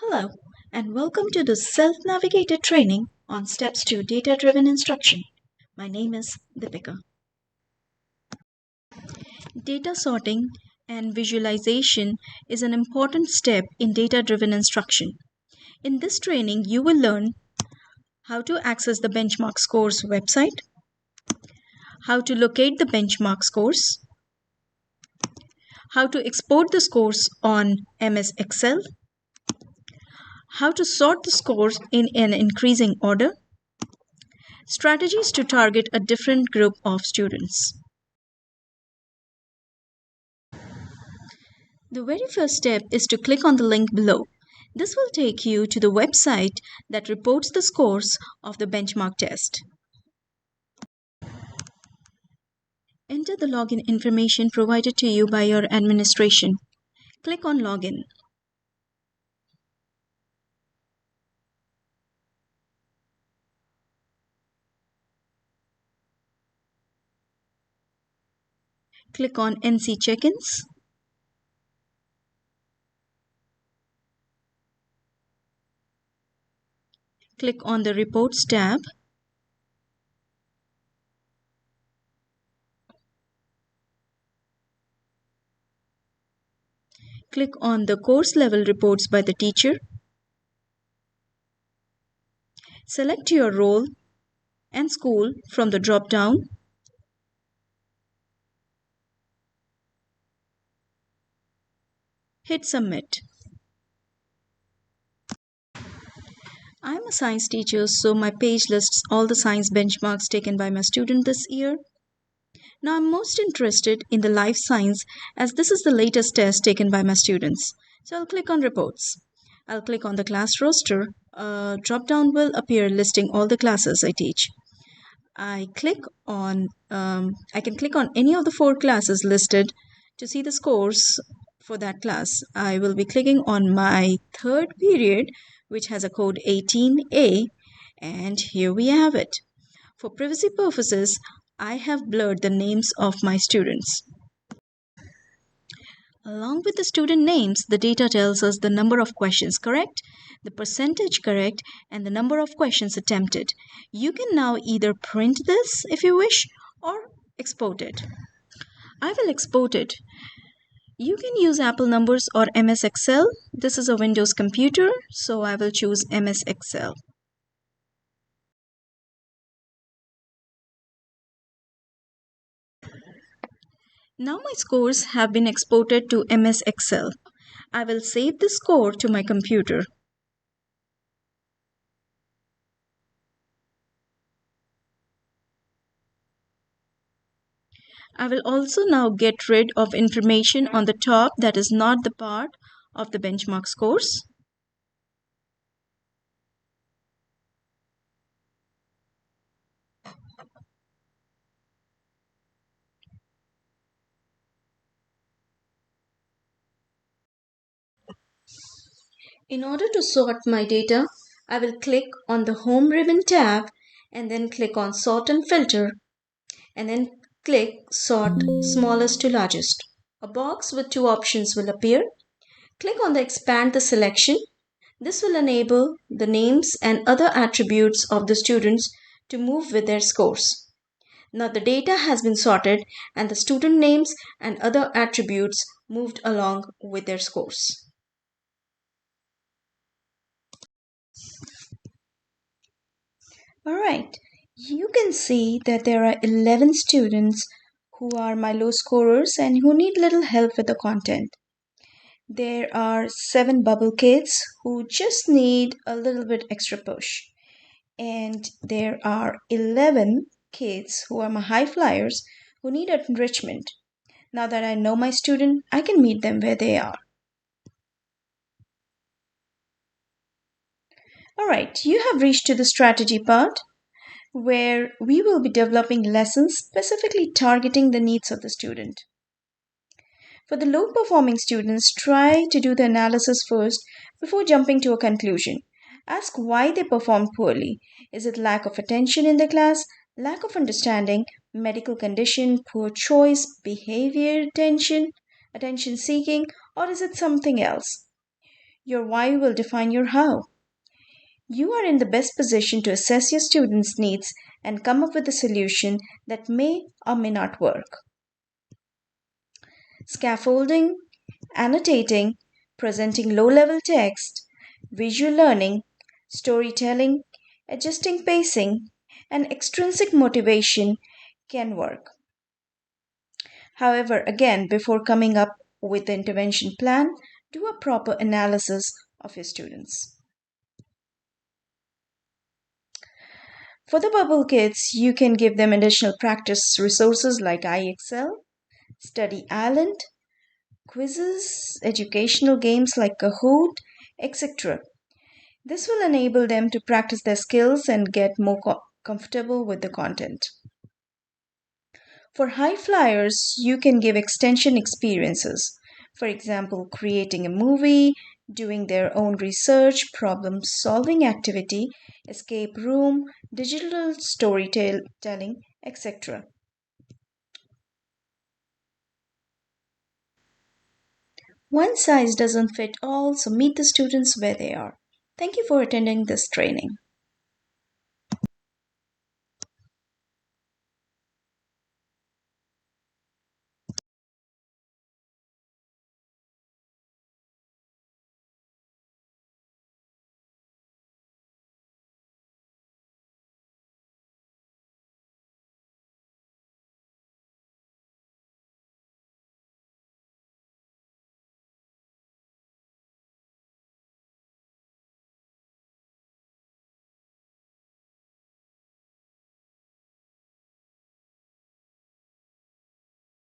Hello, and welcome to the self-navigated training on steps to data-driven instruction. My name is Deepika. Data sorting and visualization is an important step in data-driven instruction. In this training, you will learn how to access the benchmark scores website, how to locate the benchmark scores, how to export the scores on MS Excel, how to sort the scores in an increasing order, strategies to target a different group of students. The very first step is to click on the link below. This will take you to the website that reports the scores of the benchmark test. Enter the login information provided to you by your administration. Click on Login. Click on NC Check-ins. Click on the Reports tab. Click on the course level reports by the teacher. Select your role and school from the drop-down. Hit Submit. I'm a science teacher, so my page lists all the science benchmarks taken by my student this year. Now I'm most interested in the life science as this is the latest test taken by my students. So I'll click on reports. I'll click on the class roster. A drop-down will appear listing all the classes I teach. I can click on any of the 4 classes listed to see the scores for that class. I will be clicking on my third period, which has a code 18A, and here we have it. For privacy purposes, I have blurred the names of my students. Along with the student names, the data tells us the number of questions correct, the percentage correct, and the number of questions attempted. You can now either print this if you wish or export it. I will export it. You can use Apple numbers or MS Excel. This is a Windows computer, so I will choose MS Excel. Now my scores have been exported to MS Excel. I will save the score to my computer. I will also now get rid of information on the top that is not the part of the benchmark scores. In order to sort my data, I will click on the Home ribbon tab and then click on Sort and Filter and then click Sort Smallest to Largest. A box with 2 options will appear. Click on the Expand the selection. This will enable the names and other attributes of the students to move with their scores. Now the data has been sorted and the student names and other attributes moved along with their scores. Alright, you can see that there are 11 students who are my low scorers and who need little help with the content. There are 7 bubble kids who just need a little bit extra push. And there are 11 kids who are my high-flyers who need enrichment. Now that I know my student, I can meet them where they are. Alright, you have reached to the strategy part where we will be developing lessons specifically targeting the needs of the student. For the low performing students, try to do the analysis first before jumping to a conclusion. Ask why they performed poorly. Is it lack of attention in the class, lack of understanding, medical condition, poor choice, behavior, attention seeking, or is it something else? Your why will define your how. You are in the best position to assess your students' needs and come up with a solution that may or may not work. Scaffolding, annotating, presenting low level text, visual learning, storytelling, adjusting pacing, and extrinsic motivation can work. However, again, before coming up with the intervention plan, do a proper analysis of your students. For the bubble kids, you can give them additional practice resources like iExcel, Study Island, quizzes, educational games like Kahoot, etc. This will enable them to practice their skills and get more comfortable with the content. For High-Fliers, you can give extension experiences. For example, creating a movie, doing their own research, problem solving activity, escape room, digital storytelling, etc. One size doesn't fit all, so meet the students where they are. Thank you for attending this training.